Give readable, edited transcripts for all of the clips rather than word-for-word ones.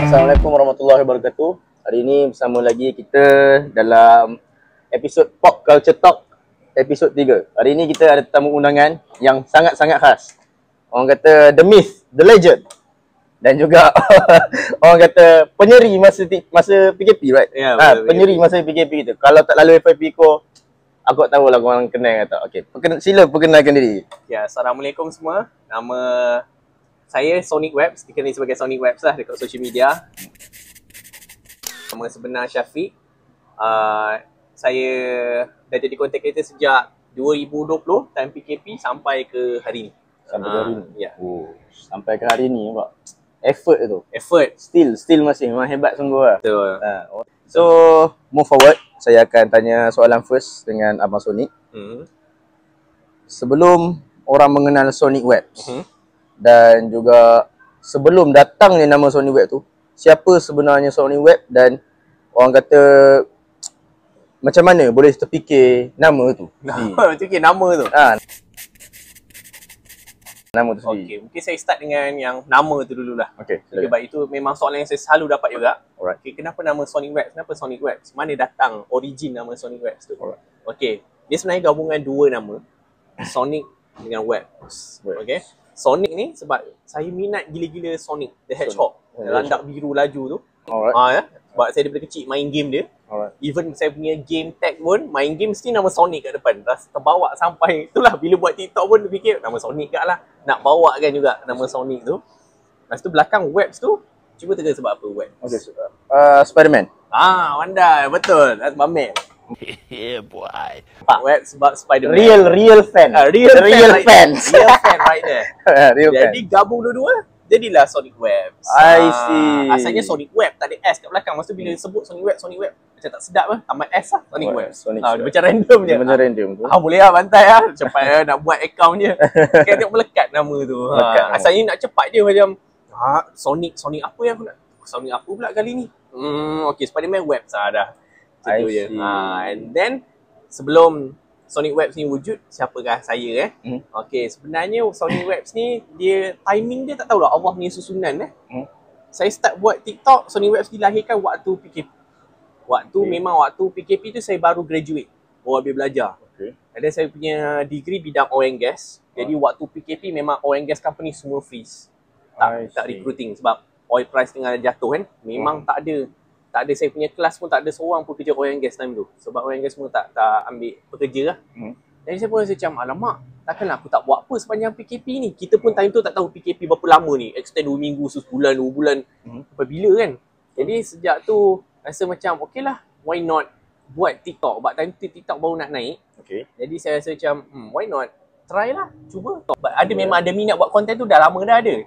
Assalamualaikum warahmatullahi wabarakatuh. Hari ini bersama lagi kita dalam episod Pop Culture Talk episod 3. Hari ini kita ada tetamu undangan yang sangat-sangat khas. Orang kata the myth, the legend. Dan juga orang kata penyeri masa PKP, right? Ya, penyeri masa PKP kita. Kalau tak lalu FYP ko, aku tak tahulah korang kenal atau tak. Okey, sila perkenalkan diri. Ya, Assalamualaikum semua. Nama saya Sonic Webs, dikenali sebagai Sonic Webs lah dekat social media. Nama sebenar Syafiq. Saya dah jadi content creator sejak 2020 time PKP sampai ke hari ni. Sampai ke hari ni? Ya. Oh, sampai ke hari ni nampak. Effort tu. Effort. Still masih memang hebat sungguh lah. Betul. So, move forward. Saya akan tanya soalan first dengan Abang Sonic. Sebelum orang mengenal Sonic Webs, dan juga sebelum datangnya nama Sonic Web tu, siapa sebenarnya Sonic Web dan orang kata macam mana boleh terfikir nama tu? Terfikir nama tu? Nama tu sendiri. Okay, mungkin saya start dengan yang nama tu dululah. Okay, sebab itu memang soalan yang saya selalu dapat juga. Alright. Okay, kenapa nama Sonic Webs? Kenapa Sonic Webs? Mana datang origin nama Sonic Webs tu? Alright. Okay, dia sebenarnya gabungan dua nama, Sonic dengan Webs. Okay. Sonic ni sebab saya minat gila-gila Sonic the Hedgehog. Landak biru laju tu. Alright. Sebab saya daripada kecil main game dia. Alright. Even saya punya game tag pun, main game mesti nama Sonic kat depan. Dah terbawa sampai, itulah bila buat TikTok pun fikir nama Sonic kat lah. Nak bawa kan juga nama Sonic tu. Lepas tu belakang Webs tu, cuba teka sebab apa Webs? Okay, Spider-Man. Pandai, betul. That's my man. Yeah, boy. Webs sebab Spider-Man. Real fan. Real fans. Real fan right there. Real fan. Jadi gabung dua-dua, jadilah Sonic Webs. I see. Asalnya Sonic Web, tak ada S kat belakang. Masa bila sebut Sonic Web, macam tak sedap lah. Tambah S lah, Sonic Webs. Dia macam random je. Macam random tu. Boleh lah, bantai lah. Cepat lah nak buat account je. Kan tengok melekat nama tu. Asalnya nak cepat je macam, Sonic apa yang aku nak? Sonic apa pula kali ni? Okay, Spider-Man Webs lah dah. Macam tu je. And then, sebelum Sonic Webs ni wujud, siapakah saya Okay, sebenarnya Sonic Webs ni, dia timing dia tak tahulah Allah punya susunan Saya start buat TikTok, Sonic Webs dilahirkan waktu PKP. Memang waktu PKP tu saya baru graduate, baru habis belajar. Ada saya punya degree bidang oil and gas. Jadi waktu PKP memang oil and gas company semua freeze. Tak recruiting sebab oil price tengah jatuh kan. Memang tak ada saya punya kelas pun tak ada seorang pun kerja oil and gas time tu. Sebab oil and gas semua tak ambil pekerja lah. Jadi saya pun rasa macam, alamak, takkanlah aku tak buat apa sepanjang PKP ni. Kita pun time tu tak tahu PKP berapa lama ni. Extend 2 minggu, sebulan, 2 bulan. Sampai bila kan. Jadi sejak tu rasa macam, okay lah, why not buat TikTok. Sebab time tu TikTok baru nak naik. Jadi saya rasa macam, why not, try lah, cuba. Memang ada minat buat konten tu, dah lama dah ada.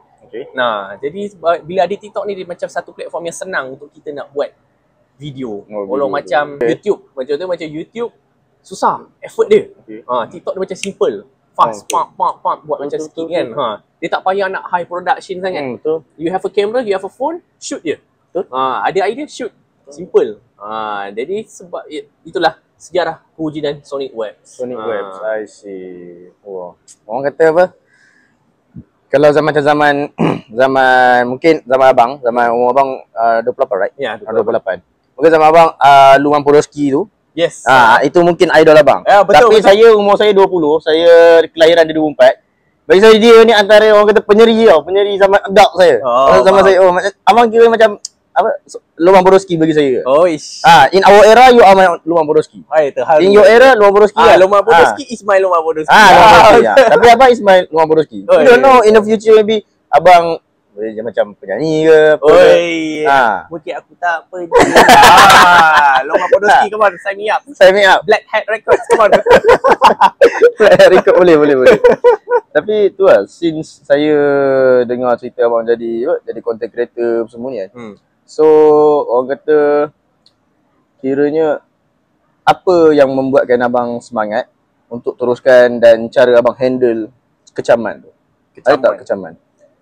Nah, jadi bila ada TikTok ni, dia macam satu platform yang senang untuk kita nak buat video. Kalau macam YouTube, macam YouTube susah, effort dia. TikTok dia macam simple, fast, buat macam sikit kan. Dia tak payah nak high production sangat. You have a camera, you have a phone, shoot je. Ada idea, shoot. Simple. Jadi sebab itulah sejarah kewujudan Sonic Webs. Sonic Webs, I see. Orang kata apa? Kalau zaman mungkin zaman abang, zaman umur abang 28, right? Ya, 28. Mungkin zaman abang Luman Podolski tu. Yes. Itu mungkin idol abang. Betul, Tapi saya umur saya 20, saya kelahiran dia 24. Bagi saya dia ni antara orang kata penyeri zaman adult saya. Zaman saya abang kira macam apa, Luman Podolski bagi saya. In our era you are my Luman Podolski. In your era Luman Podolski. Luman Podolski is my Luman Podolski. Tapi abang is my Luman Podolski. You don't know, in the future maybe abang boleh macam penyanyi ke apa. Mungkin aku tak apa. Luman Podolski, come on, sign me up. Black Hat Records, come on. Black Hat Records boleh. Tapi tu lah, since saya dengar cerita abang jadi content creator semua ni kan. So orang kata, kiranya apa yang membuatkan abang semangat untuk teruskan dan cara abang handle kecaman tu? Ada tak kecaman?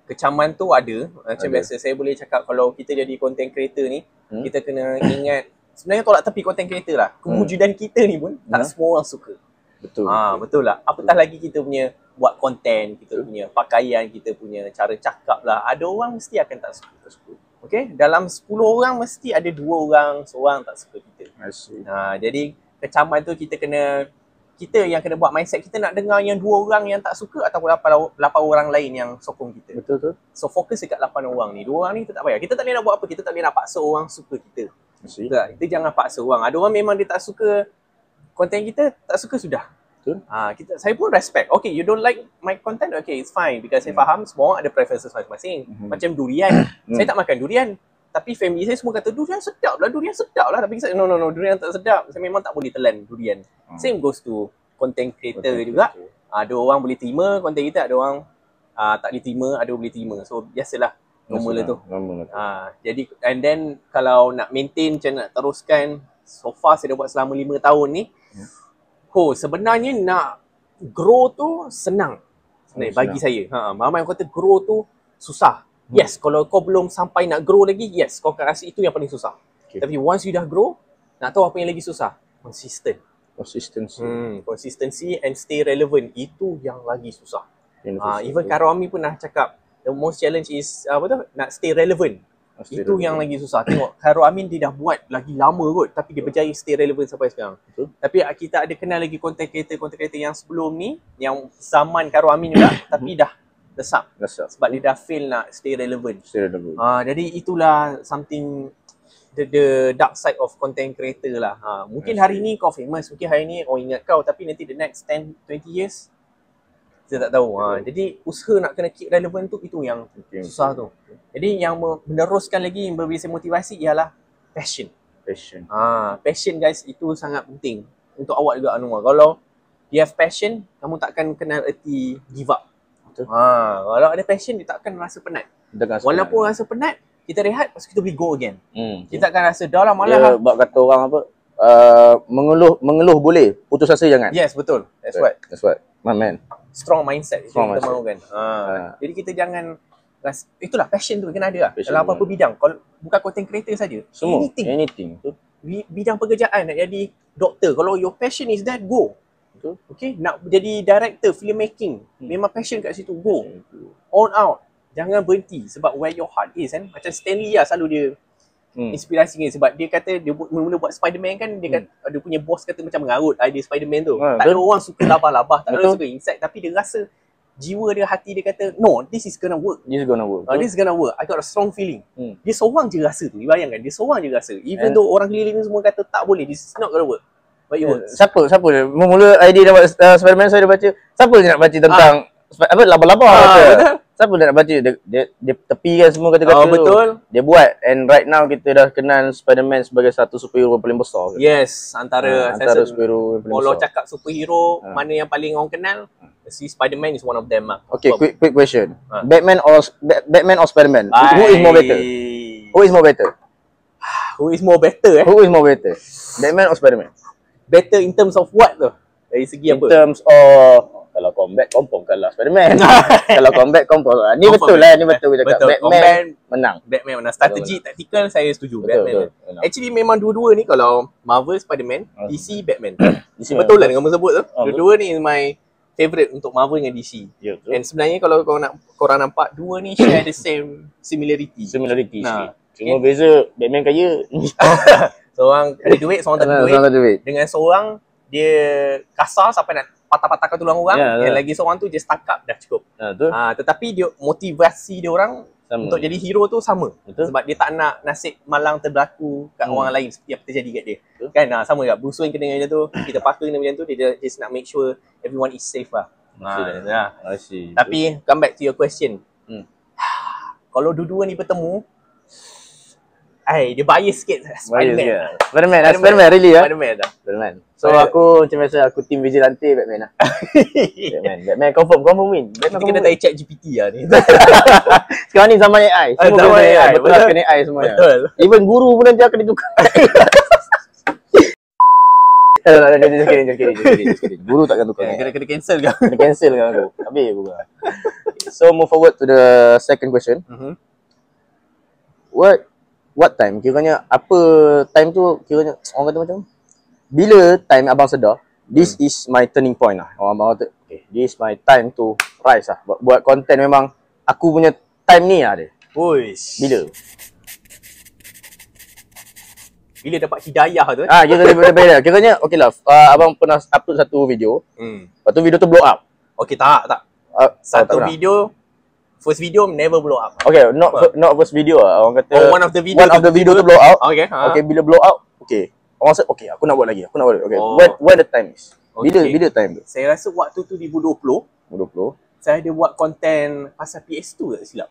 Kecaman tu ada. Macam biasa saya boleh cakap, kalau kita jadi content creator ni, kita kena ingat, sebenarnya tolak tepi content creator lah. Kewujudan kita ni pun tak semua orang suka. Betul. Betul lah. Apatah lagi kita punya buat konten, kita punya pakaian, kita punya cara cakap lah, ada orang mesti akan tak suka. Okay, dalam 10 orang mesti ada 2 orang, seorang tak suka kita. Jadi kecaman tu kita yang kena buat mindset kita nak dengar yang 2 orang yang tak suka ataupun 8 orang lain yang sokong kita. Betul. So fokus dekat 8 orang ni. 2 orang ni kita tak payah. Kita tak boleh nak buat apa, kita tak boleh nak paksa orang suka kita. Kita jangan paksa orang. Ada orang memang dia tak suka konten kita, tak suka sudah. Saya pun respect. Okay, you don't like my content, okay, it's fine. Because saya faham semua ada preferences masing-masing. Macam durian. Saya tak makan durian. Tapi family saya semua kata, durian sedap lah. Tapi saya, no, durian tak sedap. Saya memang tak boleh telan durian. Same goes to content creator juga. Ada orang boleh terima content kita, ada orang tak boleh terima, ada boleh terima. So, biasalah. Normal lah tu. Jadi, and then kalau nak maintain, macam nak teruskan, so far saya dah buat selama 5 tahun ni. Sebenarnya nak grow tu senang bagi saya. Ramai yang kata grow tu susah. Yes, kalau kau belum sampai nak grow lagi, yes, kau akan rasa itu yang paling susah. Tapi once you dah grow, nak tahu apa yang lagi susah? Consistency and stay relevant. Itu yang lagi susah. Even Karo Amin pernah cakap, the most challenge is nak stay relevant. Itu yang lagi susah. Tengok, Khairul Amin dia dah buat lagi lama kot, tapi dia berjaya stay relevant sampai sekarang. Tapi kita ada kenal lagi content creator yang sebelum ni, yang zaman Khairul Amin juga, tapi dah lesap. Sebab dia dah fail nak stay relevant. Jadi itulah something, the dark side of content creator lah. Mungkin hari ni kau famous, mungkin hari ni orang ingat kau, tapi nanti the next 10-20 years, kita tak tahu. Jadi usaha nak kena keep relevant tu, itu yang susah tu. Jadi yang meneruskan lagi, yang berbisa motivasi ialah passion. Passion guys, itu sangat penting untuk awak juga Anwar. Kalau you have passion, kamu takkan kenal erti give up. Kalau ada passion, dia takkan rasa penat. Walaupun rasa penat, kita rehat, lepas kita boleh go again. Kita akan rasa dah lah malah. Bab kata orang apa, mengeluh boleh, putus asa jangan. Yes, betul. That's what. My man. Strong mindset kita mahukan. Jadi kita jangan itulah passion tu kena ada lah. Dalam apa-apa bidang. Kalau bukan content creator saja, semua anything. Bidang pekerjaan, nak jadi doktor, kalau your passion is that, go. Okay, nak jadi director filmmaking, memang passion kat situ, go. On out. Jangan berhenti, sebab where your heart is kan. Macam Stanley lah selalu dia inspirasi ni, sebab dia kata dia mula-mula buat Spiderman kan, dia kata dia punya boss kata macam mengarut idea Spiderman tu. Tak ada orang suka labah-labah, tak ada orang suka insect, tapi dia rasa jiwa dia, hati dia kata, no, this is gonna work. This is gonna work. I got a strong feeling. Dia seorang je rasa tu. Bayangkan, dia seorang je rasa. Even though orang keliling ni semua kata tak boleh, this is not gonna work. But it works. Siapa dia? Mula idea dia buat Spiderman, saya dah baca. Siapa je nak baca tentang apa labah-labah kata. Siapa nak baca? Dia tepikan semua kata-kata tu. Betul. Dia buat, and right now kita dah kenal Spiderman sebagai satu superhero paling besar. Yes, antara superhero paling besar. Kalau cakap superhero, mana yang paling orang kenal, si Spiderman is one of them lah. Okay, quick question. Batman or Spiderman? Who is more better? Who is more better? Batman or Spiderman? Better in terms of what tu? Dari segi apa? In terms of, kalau combat confirm kalah Spiderman. Kalau combat confirm. Ni betul lah, ni betul cakap. Batman menang. Strategi taktikal saya setuju. Batman. Actually memang dua-dua ni, kalau Marvel Spiderman, DC Batman. Betul lah dengan sebut tu. Dua-dua ni my favourite untuk Marvel dengan DC. And sebenarnya kalau korang nampak, dua ni share the same similarity. Cuma beza Batman kaya. Seorang ada duit, seorang tak ada duit. Dengan seorang dia kasar sampai nak patah-patahkan tulang orang, yang lagi seorang tu just tangkap dah cukup. Tetapi dia motivasi dia orang untuk jadi hero tu sama. Sebab dia tak nak nasib malang terberlaku kat orang lain seperti apa terjadi kat dia. Kan sama juga Bruce Wayne kena macam tu, Peter Parker kena macam tu, dia just nak make sure everyone is safe lah. Tapi come back to your question. Kalau dua-dua ni bertemu, dia bias sikit. Spiderman really ya. Spiderman. So aku macam biasa, aku team vigilante Batman lah. Batman confirm win. Kita kena tanya ChatGPT lah ni. Sekarang ni zaman AI. Semua AI. Betul lah, kena AI semuanya. Betul. Even guru pun nanti akan ditukar. Guru takkan tukar. Kena cancel kan? Kena cancel kan aku. Habis aku. So move forward to the second question. What time? Kiranya apa time tu, kiranya orang kata macam bila time abang sedar This is my turning point lah. Orang kata, okay, this is my time to rise lah. Buat content memang aku punya time ni lah dia. Uish. Bila dapat hidayah tu? Kita beda. Kiranya okay lah, abang pernah upload satu video. Lepas tu video tu blow up. Okay, tak. Satu video, first video never blow up. Okay, not first video lah. Orang kata one of the video tu blow out. Okay. Okay, bila blow out, okay. Orang rasa, okay, aku nak buat lagi. Okay, when the time is? Bila time tu? Saya rasa waktu tu 2020. Saya ada buat konten pasal PS2 tak silap.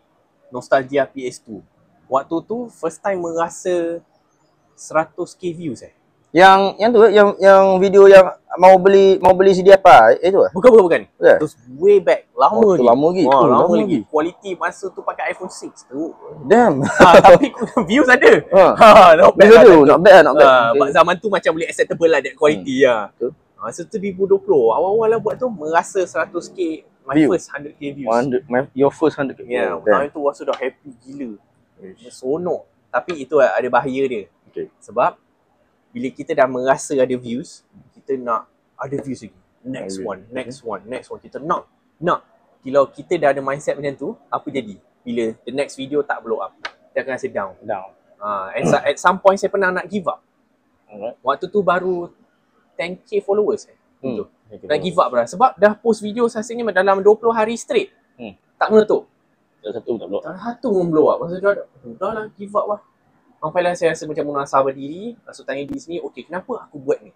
Nostalgia PS2. Waktu tu first time merasa 100k views Yang video yang mau beli CD apa? Itu ah? Bukan. Yeah. Terus way back. Lama lagi. Kualiti masa tu pakai iPhone 6 tu. Damn. Tapi views ada. Not bad. Okay. Zaman tu macam boleh acceptable lah that quality lah. Masa tu 2020. Awal-awal lah buat tu merasa 100k. My first 100k views. Your first 100k. Yeah. Time tu rasa dah happy gila. Seronok. Tapi itu ada bahaya dia. Okay. Sebab bila kita dah merasa ada views, kita nak ada views lagi. Next one. Kita nak. Kalau kita dah ada mindset macam tu, apa jadi? Bila the next video tak blow up, kita akan rasa down. At some point saya pernah nak give up. Waktu tu baru 10k followers Nak give up lah. Sebab dah post video rasanya dalam 20 hari straight. Tak meletup. Satu tak blow up. Satu pun blow up. Masa dah lah give up lah. Sampailah saya rasa macam munasabah diri, langsung tanya diri sendiri, okay, kenapa aku buat ni?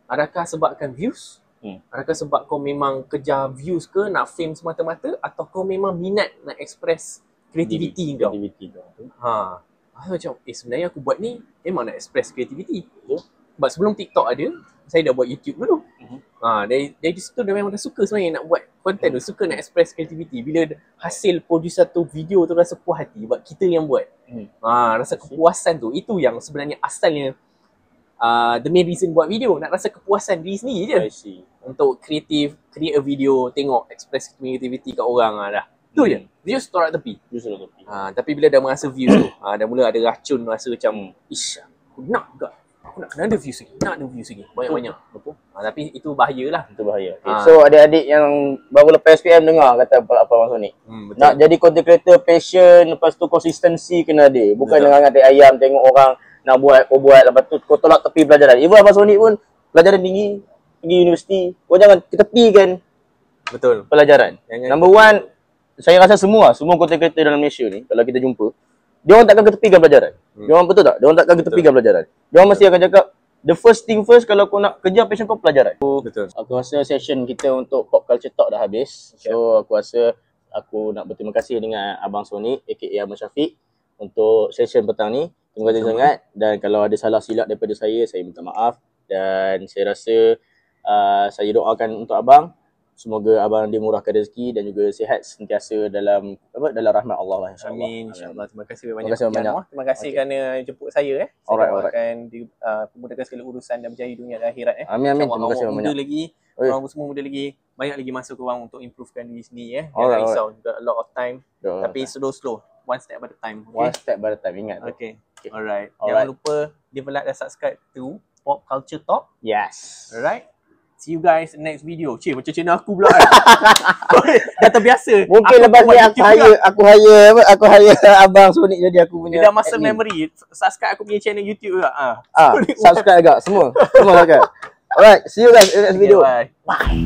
Adakah sebabkan views? Adakah sebab kau memang kejar views ke, nak fame semata-mata, atau kau memang minat nak express kreativiti kau? Macam, sebenarnya aku buat ni memang nak express kreativiti. Sebab sebelum TikTok ada, saya dah buat YouTube dulu. Dari situ dah memang dah suka sebenarnya nak buat konten tu, suka nak express kreativiti. Bila hasil produce satu video tu rasa puas hati sebab kita yang buat. Rasa kepuasan tu, itu yang sebenarnya asalnya the main reason buat video, nak rasa kepuasan diri sendiri je. Untuk create a video, tengok express kreativiti kat orang dah. Tu je. Views tolak tepi. Tapi bila dah merasa views tu, dah mula ada racun, rasa macam aku nak juga. Aku nak kena ada views lagi. Banyak-banyak. Betul. Tapi itu bahayalah. Itu bahaya. Okay. So adik-adik yang baru lepas SPM dengar kata apa Abang Sonic. Nak jadi content creator, passion, lepas tu konsistensi kena ada. Bukan dengan hati ayam tengok orang nak buat, kau buat, lepas tu kau tolak tepi pelajaran. Even Abang Sonic pun pelajaran tinggi, pergi universiti. Kau jangan ketepikan pelajaran. Number one, saya rasa semua content creator dalam Malaysia ni, kalau kita jumpa, dia orang takkan ketepikan pelajaran. Dia orang betul tak? Dia orang takkan ketepikan pelajaran. Dia orang mesti akan cakap, the first thing first, kalau kau nak kejar passion kau, pelajaran. Betul. Aku rasa session kita untuk Pop Culture Talk dah habis. So aku rasa aku nak berterima kasih dengan Abang Sonic aka Ahmad Syafiq untuk session petang ni. Terima kasih sangat. Dan kalau ada salah silap daripada saya minta maaf. Dan saya rasa saya doakan untuk abang, semoga abang dimurahkan rezeki dan juga sihat sentiasa dalam rahmat Allah lah, insya-Allah. Amin, insya-Allah. Terima kasih banyak. Terima kasih kerana jemput saya Saya doakan dimudahkan segala urusan dan berjaya dunia dan akhirat Amin. Terima kasih banyak. Orang semua muda lagi, banyak lagi masa korang untuk improvekan diri sendiri Jangan risau, got a lot of time. Tapi slow, one step at a time. One step at a time, ingat. Okay. Alright. Jangan lupa leave a like dan subscribe to Pop Culture Talk. Yes. Alright. See you guys next video. Macam channel aku pula kan. Dah terbiasa. Mungkin lepas ni aku hire Abang Sonic jadi aku punya. Dia dah muscle memory. Subscribe aku punya channel YouTube juga. Subscribe agak semua agak. Alright, see you guys in the next video. Bye.